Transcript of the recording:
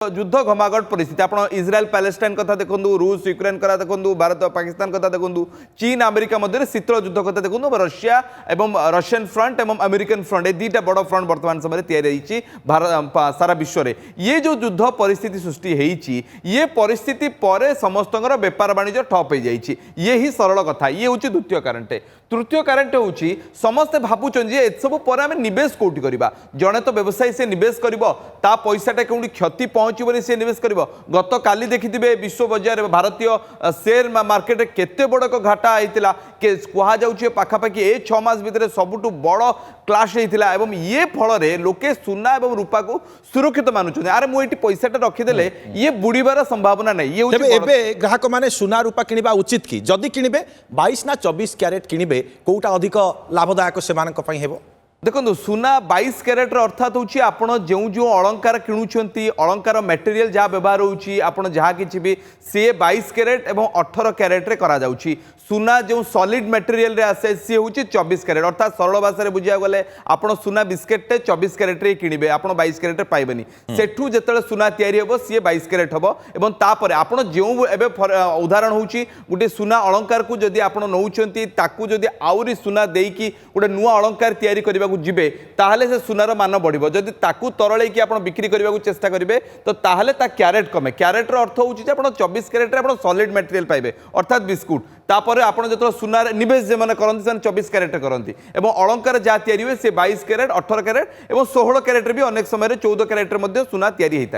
युद्ध घमाघट परिस्थिति आप इज्राएल पैलेस्टाइन कथा देखूँ रूस यूक्रेन कथा देखूँ भारत पाकिस्तान कथा देखूँ चीन अमेरिका मध्य शीतल युद्ध कथा देखूँ रशिया एवं रशियन फ्रंट एवं अमेरिकन फ्रंट ये दुईटा बड़ फ्रंट बर्तमान समय तैयारी सारा विश्व में ये जो युद्ध परिस्थिति सृष्टि होती ये परिस्थिति पर समस्त बेपार वाणिज्य ठप हो जाए ये ही सरल कथा ये हूँ द्वितीय कारणटे तृतीय कारण हूँ समस्ते भावुन जे सब पर आम नवेश कौटी करवा जड़े तो व्यवसायी से नवेश कर पैसाटा कौटी क्षति पहुँच सी निवेश कर गत काली देखिए विश्व बजार भारतीय शेयर मार्केट केते बड़ घाटा होता कहुचे पाखापाखि ए 6 मास भितर सबुठ बड़ क्लाश होता है ये फल लोके सुना और रूपा को सुरक्षित मानुंट अरे मुझे पैसाटा रखीदे ये बुड़बार संभावना नहीं ये ग्राहक मैंने सुना रूपा किणवा उचित कि जदि किणवे 22 ना 24 क्यारेट किणवे कौटा अधिक लाभदायक से देखो सुना 22 कैरेट अर्थात हूँ आपड़ जो जो अलंकार किणुंट अलंकार मटेरियल जहाँ व्यवहार होना कि भी सी 22 कैरेट और 18 कैरेट्रे करा सुना जो सॉलिड मटेरियल रे आसे सी हूँ 24 कैरेट अर्थात सरल भाषा में बुझा गले आप सुना बिस्केटे 24 कैरेट्रे किणवे आप 22 कैरेट्रे पाइबेनी सेठू जो सुना तैयारी हम सी 22 कैरेट हम और तापर आप जो उदाहरण हूँ गोटे सुना अलंकार को जदि आप नौकरी जदि आउरी सुना देकी गोटे नुआ अलंकार तैयारी करने जीवे ताहले से सुनार मान बढ़ो जदि ताकू तरल आप बिक्री करने को चेष्टा करेंगे तो ताहले ता क्यारेट कमे क्यारेटर अर्थ हूँ 24 कैरेट्रे आप सॉलिड मटेरियल पाइबे अर्थात बिस्कुट तापर आप जो सुना निवेश जो मैंने करते 24 कैरेट करती अलंकार जहाँ तैयारी हुए से 22 कैरेट 18 कैरेट और 16 कैरेट भी अनेक समय 14 कैरेट सुना तैयारी होता है